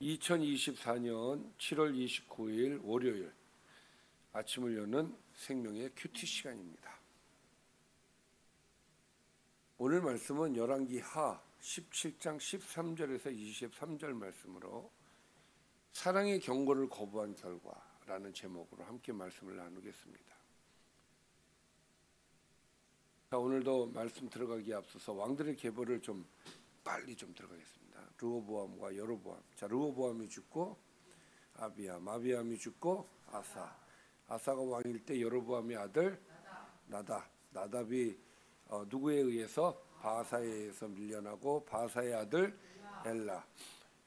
2024년 7월 29일 월요일 아침을 여는 생명의 큐티 시간입니다. 오늘 말씀은 열왕기하 17장 13절에서 23절 말씀으로 사랑의 경고를 거부한 결과라는 제목으로 함께 말씀을 나누겠습니다. 자, 오늘도 말씀 들어가기에 앞서서 왕들의 계보를 좀 빨리 좀 들어가겠습니다. 르호보암과 여로보암. 자, 르호보암이 죽고 아비암, 아비암이 죽고 아사가 왕일 때 여로보암의 아들 나답이 누구에 의해서 바하사에 의해서 밀려나고 바하사의 아들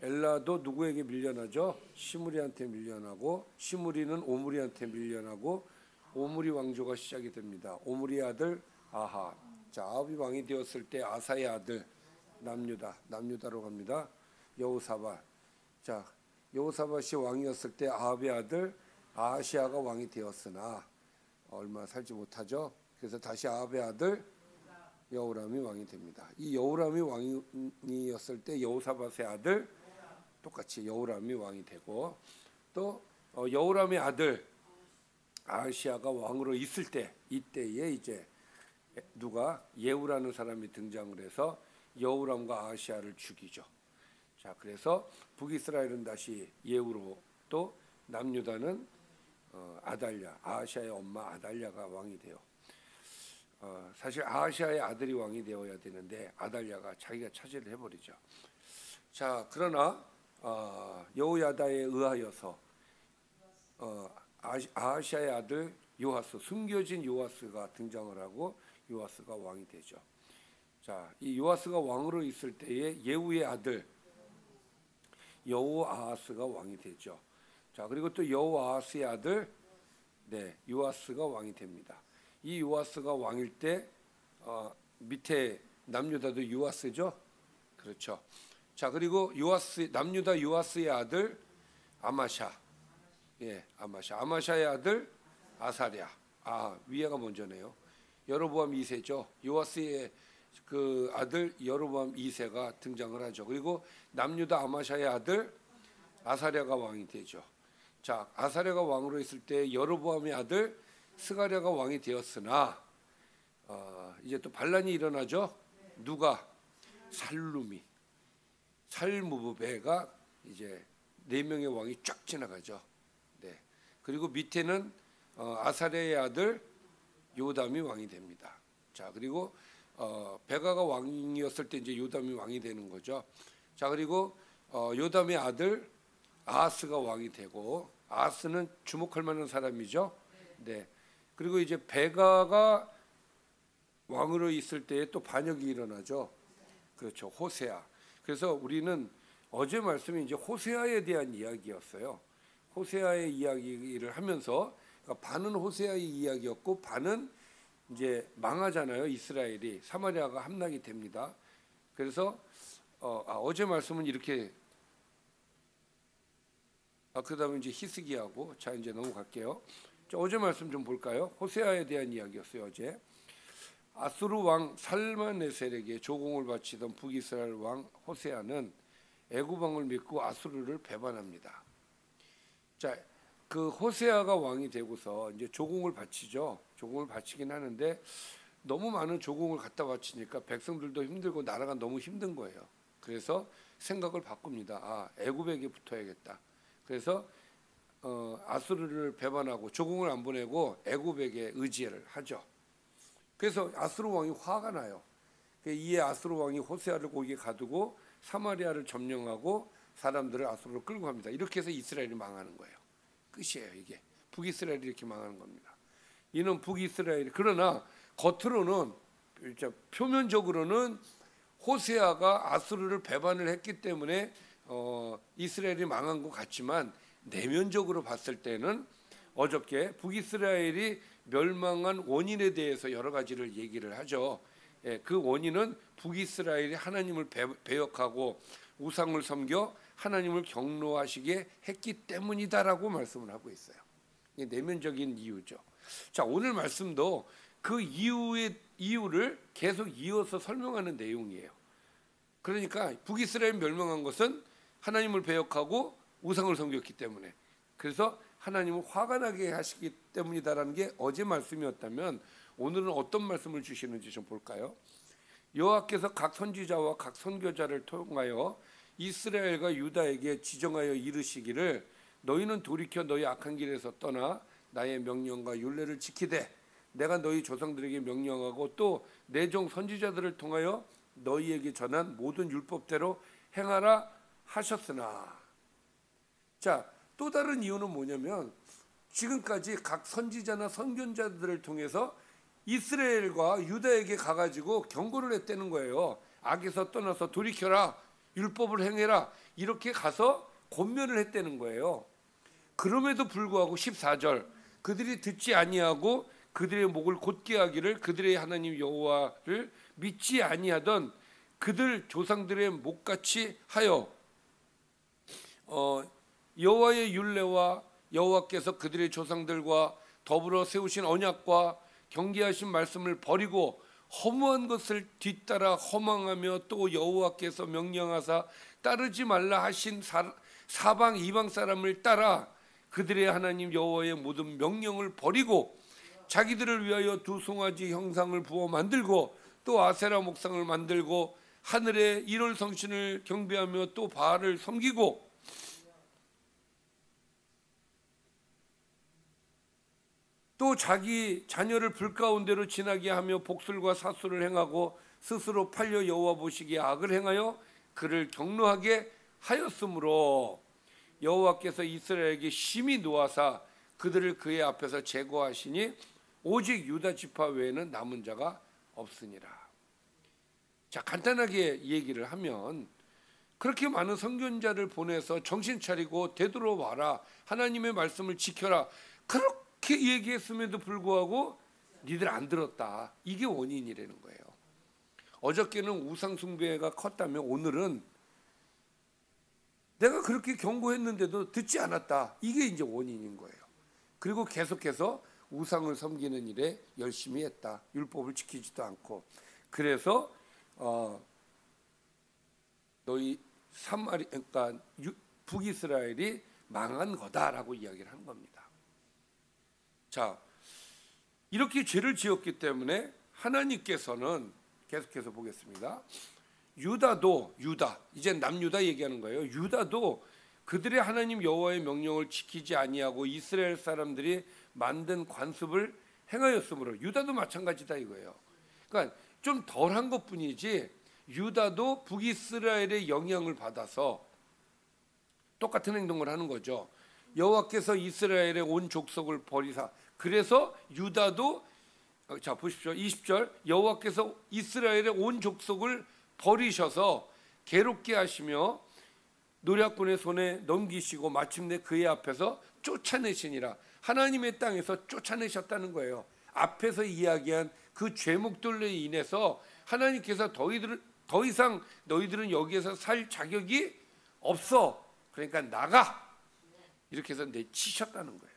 엘라도 누구에게 밀려나죠? 시므리한테 밀려나고 시므리는 오므리한테 밀려나고 오므리 왕조가 시작이 됩니다. 오므리의 아들 아합. 자, 아합이 왕이 되었을 때 아사의 아들 남유다로 갑니다. 여호사밧. 자, 여호사밧이 왕이었을 때 아합의 아들 아하시아가 왕이 되었으나 얼마 살지 못하죠. 그래서 다시 아합의 아들 여호람이 왕이 됩니다. 이 여호람이 왕이었을 때 여호사밧의 아들 똑같이 여호람이 왕이 되고 또 여호람의 아들 아하시아가 왕으로 있을 때 이때에 이제 누가 예후라는 사람이 등장을 해서 여호람과 아하시아를 죽이죠. 자, 그래서 북이스라엘은 다시 예후로 또 남유다는 아달랴, 아하시아의 엄마 아달랴가 왕이 돼요. 사실 아하시아의 아들이 왕이 되어야 되는데 아달랴가 자기가 차지를 해버리죠. 자, 그러나 여호야다에 의하여서 아하시아의 아들 요아스, 숨겨진 요아스가 등장을 하고 요아스가 왕이 되죠. 자, 이 요아스가 왕으로 있을 때에 예후의 아들 여호아하스가 왕이 되죠. 자, 그리고 또 여호아하스의 아들 요아스가 왕이 됩니다. 이 요아스가 왕일 때 밑에 남유다도 요아스죠. 그렇죠. 자, 그리고 남유다 요아스의 아들 아마샤. 아마샤의 아들 아사랴. 위에가 먼저네요. 여로보암 2세죠. 요아스의 그 아들 여로보암 2세가 등장을 하죠. 그리고 남유다 아마샤의 아들 아사랴가 왕이 되죠. 자, 아사랴가 왕으로 있을 때 여로보암의 아들 스가랴가 왕이 되었으나 이제 또 반란이 일어나죠. 누가? 살무브베가 이제 4명의 왕이 쫙 지나가죠. 네. 그리고 밑에는 아사랴의 아들 요담이 왕이 됩니다. 자, 그리고 베가가 왕이었을 때 이제 요담이 왕이 되는 거죠. 자, 그리고 요담의 아들 아하스가 왕이 되고 아하스는 주목할 만한 사람이죠. 네. 그리고 이제 베가가 왕으로 있을 때에 또 반역이 일어나죠. 그렇죠. 호세아. 그래서 우리는 어제 말씀이 이제 호세아에 대한 이야기였어요. 호세아의 이야기를 하면서 그러니까 반은 호세아의 이야기였고 반은 이제 망하잖아요. 이스라엘이 사마리아가 함락이 됩니다. 그래서 어제 말씀은 이렇게 그다음에 이제 히스기야고. 자, 이제 넘어갈게요. 자, 어제 말씀 좀 볼까요? 호세아에 대한 이야기였어요. 어제 아수르 왕 살마네셀에게 조공을 바치던 북이스라엘 왕 호세아는 애굽 왕을 믿고 아수르를 배반합니다. 자, 그 호세아가 왕이 되고서 이제 조공을 바치죠. 조공을 바치긴 하는데 너무 많은 조공을 갖다 바치니까 백성들도 힘들고 나라가 너무 힘든 거예요. 그래서 생각을 바꿉니다. 애굽에게 붙어야겠다. 그래서 아수르를 배반하고 조공을 안 보내고 애굽에게 의지를 하죠. 그래서 아수르 왕이 화가 나요. 이에 아수르 왕이 호세아를 거기에 가두고 사마리아를 점령하고 사람들을 아수르로 끌고 갑니다. 이렇게 해서 이스라엘이 망하는 거예요. 끝이에요. 이게 북이스라엘이 이렇게 망하는 겁니다. 이는 북이스라엘이 그러나 겉으로는 표면적으로는 호세아가 아수르를 배반을 했기 때문에 이스라엘이 망한 것 같지만 내면적으로 봤을 때는 어저께 북이스라엘이 멸망한 원인에 대해서 여러 가지를 얘기를 하죠. 그 원인은 북이스라엘이 하나님을 배역하고 우상을 섬겨 하나님을 경노하시게 했기 때문이다라고 말씀을 하고 있어요. 이게 내면적인 이유죠. 자, 오늘 말씀도 그 이유를 계속 이어서 설명하는 내용이에요. 그러니까 북이스라엘 멸망한 것은 하나님을 배역하고 우상을 섬겼기 때문에. 그래서 하나님은 화가 나게 하시기 때문이다라는 게 어제 말씀이었다면 오늘은 어떤 말씀을 주시는지 좀 볼까요? 여호와께서 각 선지자와 각 선교자를 통하여 이스라엘과 유다에게 지정하여 이르시기를 너희는 돌이켜 너희 악한 길에서 떠나 나의 명령과 율례를 지키되 내가 너희 조상들에게 명령하고 또 내 종 선지자들을 통하여 너희에게 전한 모든 율법대로 행하라 하셨으나. 자, 또 다른 이유는 뭐냐면 지금까지 각 선지자나 선견자들을 통해서 이스라엘과 유다에게 가가지고 경고를 했다는 거예요. 악에서 떠나서 돌이켜라, 율법을 행해라, 이렇게 가서 권면을 했다는 거예요. 그럼에도 불구하고 14절 그들이 듣지 아니하고 그들의 목을 곧게 하기를 그들의 하나님 여호와를 믿지 아니하던 그들 조상들의 목같이 하여 여호와의 율례와 여호와께서 그들의 조상들과 더불어 세우신 언약과 경계하신 말씀을 버리고 허무한 것을 뒤따라 허망하며 또 여호와께서 명령하사 따르지 말라 하신 사방 이방 사람을 따라 그들의 하나님 여호와의 모든 명령을 버리고 자기들을 위하여 두 송아지 형상을 부어 만들고 또 아세라 목상을 만들고 하늘의 일월 성신을 경배하며 또 바알을 섬기고 또 자기 자녀를 불 가운데로 지나게 하며 복술과 사수를 행하고 스스로 팔려 여호와 보시기에 악을 행하여 그를 경노하게 하였으므로 여호와께서 이스라엘에게 심히 노하사 그들을 그의 앞에서 제거하시니 오직 유다 지파 외에는 남은 자가 없으니라. 자, 간단하게 얘기를 하면 그렇게 많은 선견자를 보내서 정신 차리고 되돌아와라, 하나님의 말씀을 지켜라, 그렇게 얘기했음에도 불구하고 니들 안 들었다. 이게 원인이라는 거예요. 어저께는 우상 숭배가 컸다면 오늘은 내가 그렇게 경고했는데도 듣지 않았다. 이게 이제 원인인 거예요. 그리고 계속해서 우상을 섬기는 일에 열심히 했다. 율법을 지키지도 않고. 그래서 너희 그러니까 북이스라엘이 망한 거다라고 이야기를 하는 겁니다. 자, 이렇게 죄를 지었기 때문에 하나님께서는 계속해서 보겠습니다. 유다 이제 남유다 얘기하는 거예요. 유다도 그들의 하나님 여호와의 명령을 지키지 아니하고 이스라엘 사람들이 만든 관습을 행하였으므로 유다도 마찬가지다 이거예요. 그러니까 좀 덜한 것뿐이지 유다도 북이스라엘의 영향을 받아서 똑같은 행동을 하는 거죠. 여호와께서 이스라엘의 온 족속을 버리사. 그래서 유다도 자 보십시오. 20절 여호와께서 이스라엘의 온 족속을 버리셔서 괴롭게 하시며 노략군의 손에 넘기시고 마침내 그의 앞에서 쫓아내시니라. 하나님의 땅에서 쫓아내셨다는 거예요. 앞에서 이야기한 그 죄목들로 인해서 하나님께서 더 이상 너희들은 여기에서 살 자격이 없어. 그러니까 나가. 이렇게 해서 내치셨다는 거예요.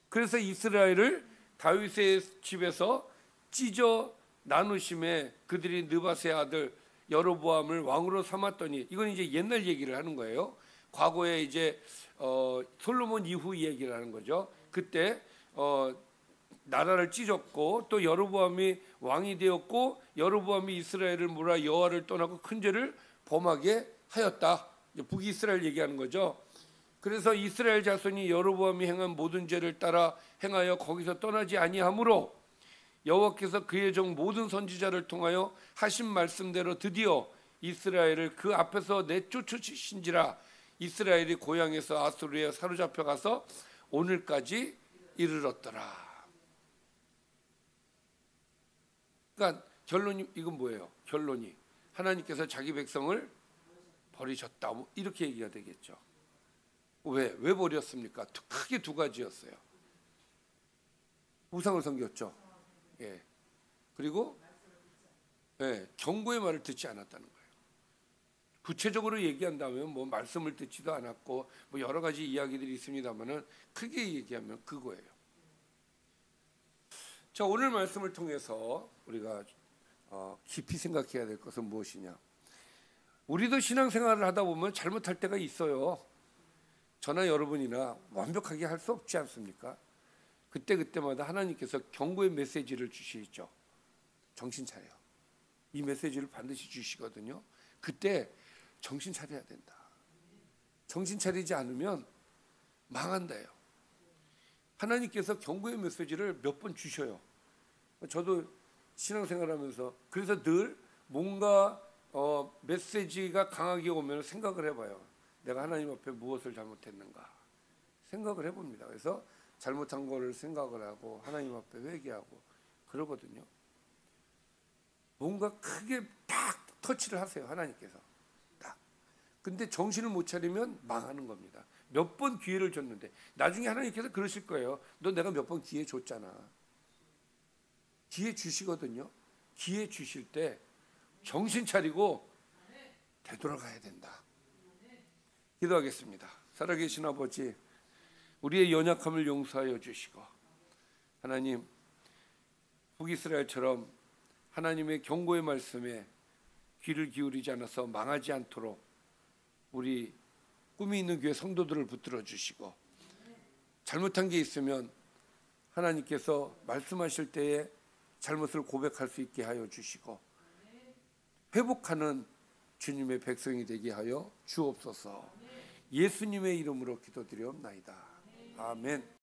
그래서 이스라엘을 다윗의 집에서 찢어 나누심에 그들이 느밧의 아들 여로보암을 왕으로 삼았더니, 이건 이제 옛날 얘기를 하는 거예요. 과거에 이제 솔로몬 이후 얘기를 하는 거죠. 그때 나라를 찢었고 또 여로보암이 왕이 되었고 여로보암이 이스라엘을 몰아 여호와를 떠나고 큰 죄를 범하게 하였다. 북이스라엘 얘기하는 거죠. 그래서 이스라엘 자손이 여로보암이 행한 모든 죄를 따라 행하여 거기서 떠나지 아니하므로 여호와께서 그의 종 모든 선지자를 통하여 하신 말씀대로 드디어 이스라엘을 그 앞에서 내쫓으신지라. 이스라엘이 고향에서 아수르에 사로잡혀 가서 오늘까지 이르렀더라. 그러니까 결론이 이건 뭐예요? 결론이 하나님께서 자기 백성을 버리셨다. 이렇게 얘기가 되겠죠. 왜 버렸습니까? 크게 두 가지였어요. 우상을 섬겼죠. 예. 그리고 경고의 말을 듣지 않았다는 거예요. 구체적으로 얘기한다면 뭐 말씀을 듣지도 않았고 뭐 여러 가지 이야기들이 있습니다만은 크게 얘기하면 그거예요. 자, 오늘 말씀을 통해서 우리가 깊이 생각해야 될 것은 무엇이냐? 우리도 신앙생활을 하다 보면 잘못할 때가 있어요. 저나 여러분이나 완벽하게 할 수 없지 않습니까? 그때마다 하나님께서 경고의 메시지를 주시죠. 정신 차려. 이 메시지를 반드시 주시거든요. 그때 정신 차려야 된다. 정신 차리지 않으면 망한다요. 하나님께서 경고의 메시지를 몇 번 주셔요. 저도 신앙생활하면서 그래서 늘 뭔가 메시지가 강하게 오면 생각을 해봐요. 내가 하나님 앞에 무엇을 잘못했는가 생각을 해봅니다. 그래서 잘못한 거를 생각을 하고 하나님 앞에 회개하고 그러거든요. 뭔가 크게 딱 터치를 하세요. 하나님께서 딱. 근데 정신을 못 차리면 망하는 겁니다. 몇 번 기회를 줬는데 나중에 하나님께서 그러실 거예요. 너 내가 몇 번 기회 줬잖아. 기회 주시거든요. 기회 주실 때 정신 차리고 되돌아가야 된다. 기도하겠습니다. 살아계신 아버지, 우리의 연약함을 용서하여 주시고 하나님, 북이스라엘처럼 하나님의 경고의 말씀에 귀를 기울이지 않아서 망하지 않도록 우리 꿈이 있는 교회 성도들을 붙들어 주시고 잘못한 게 있으면 하나님께서 말씀하실 때에 잘못을 고백할 수 있게 하여 주시고 회복하는 주님의 백성이 되게 하여 주옵소서. 예수님의 이름으로 기도드리옵나이다. 아멘.